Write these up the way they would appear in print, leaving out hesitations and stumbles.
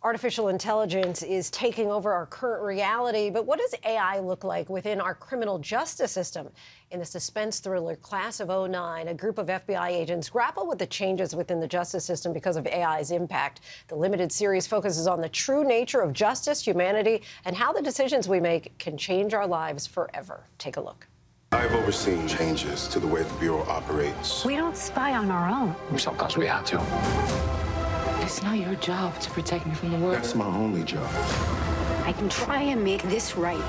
Artificial intelligence is taking over our current reality, but what does AI look like within our criminal justice system? In the suspense thriller Class of '09, a group of FBI agents grapple with the changes within the justice system because of AI's impact. The limited series focuses on the true nature of justice, humanity, and how the decisions we make can change our lives forever. Take a look. I've overseen changes to the way the Bureau operates. We don't spy on our own. Sometimes we have to. It's not your job to protect me from the world. That's my only job. I can try and make this right.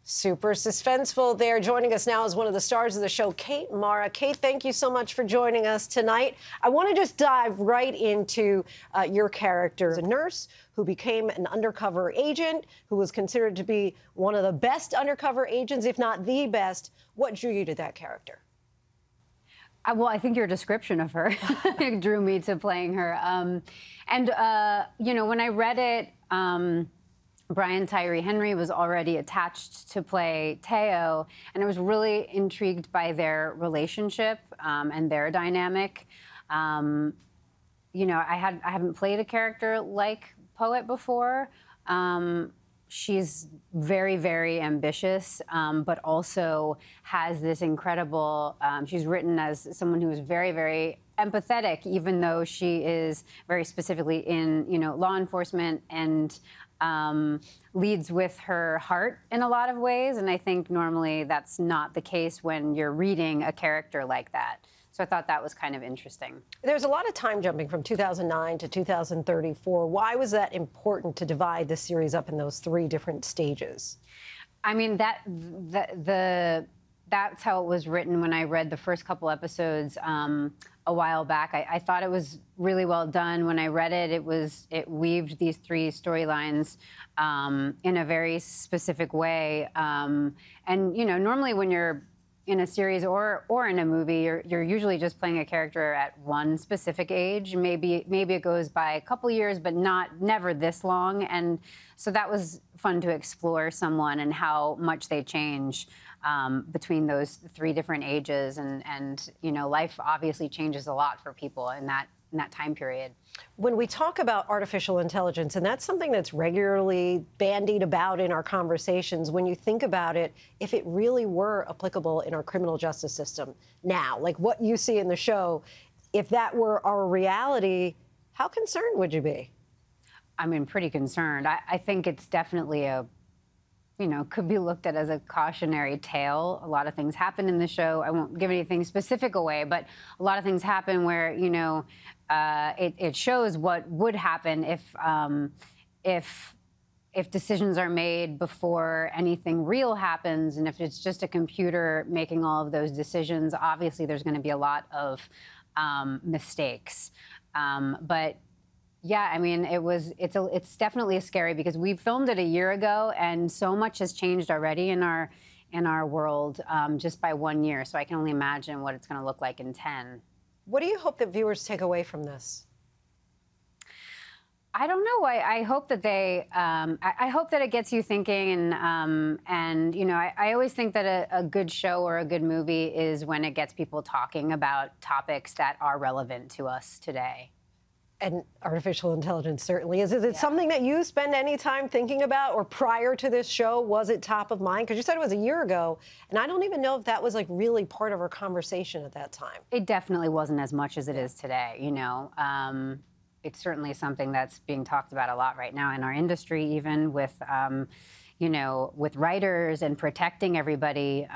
Super suspenseful there. Joining us now is one of the stars of the show, Kate Mara. Kate, thank you so much for joining us tonight. I want to just dive right into your character as a nurse who became an undercover agent, who was considered to be one of the best undercover agents, if not the best. What drew you to that character? Well, I think your description of her drew me to playing her. You know, when I read it, Brian Tyree Henry was already attached to play Teo, and I was really intrigued by their relationship and their dynamic. You know, I haven't played a character like Poet before. She's very, very ambitious, but also has this incredible, she's written as someone who is very, very empathetic, even though she is very specifically in, you know, law enforcement and leads with her heart in a lot of ways. And I think normally that's not the case when you're reading a character like that. So I thought that was kind of interesting. There's a lot of time jumping from 2009 to 2034. Why was that important to divide the series up in those three different stages? I mean, that's how it was written when I read the first couple episodes a while back. I thought it was really well done. When I read it, it weaved these three storylines in a very specific way. And you know, normally when you're in a series or in a movie, you're usually just playing a character at one specific age. Maybe it goes by a couple years, but never this long. And so that was fun to explore someone and how much they change between those three different ages. And you know, life obviously changes a lot for people in that time period. When we talk about artificial intelligence, and that's something that's regularly bandied about in our conversations, when you think about it, if it really were applicable in our criminal justice system now, like what you see in the show, if that were our reality, how concerned would you be? I mean, pretty concerned. I think it's definitely you know, could be looked at as a cautionary tale. A lot of things happen in the show. I won't give anything specific away, but a lot of things happen where, you know, it shows what would happen if decisions are made before anything real happens, and if it's just a computer making all of those decisions. Obviously, there's going to be a lot of mistakes, but. Yeah, I mean, it's definitely scary because we filmed it a year ago, and so much has changed already in our world just by 1 year. So I can only imagine what it's going to look like in 10. What do you hope that viewers take away from this? I don't know. I hope that I hope that it gets you thinking, and you know, I always think that a good show or a good movie is when it gets people talking about topics that are relevant to us today. And artificial intelligence certainly is. Is it something that you spend any time thinking about, or prior to this show, was it top of mind? Because you said it was a year ago, and I don't even know if that was like really part of our conversation at that time. It definitely wasn't as much as it is today, you know. It's certainly something that's being talked about a lot right now in our industry, even with, you know, with writers and protecting everybody,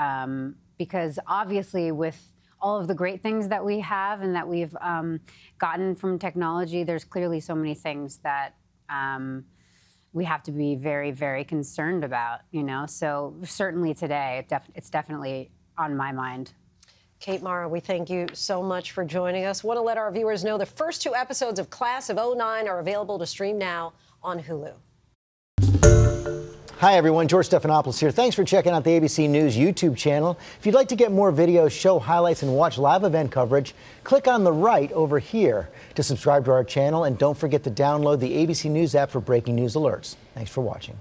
because obviously with all of the great things that we have and that we've gotten from technology, there's clearly so many things that we have to be very, very concerned about, you know? So certainly today, it's definitely on my mind. Kate Mara, we thank you so much for joining us. Want to let our viewers know the first 2 episodes of Class of '09 are available to stream now on Hulu. Hi, everyone. George Stephanopoulos here. Thanks for checking out the ABC News YouTube channel. If you'd like to get more videos, show highlights, and watch live event coverage, click on the right over here to subscribe to our channel. And don't forget to download the ABC News app for breaking news alerts. Thanks for watching.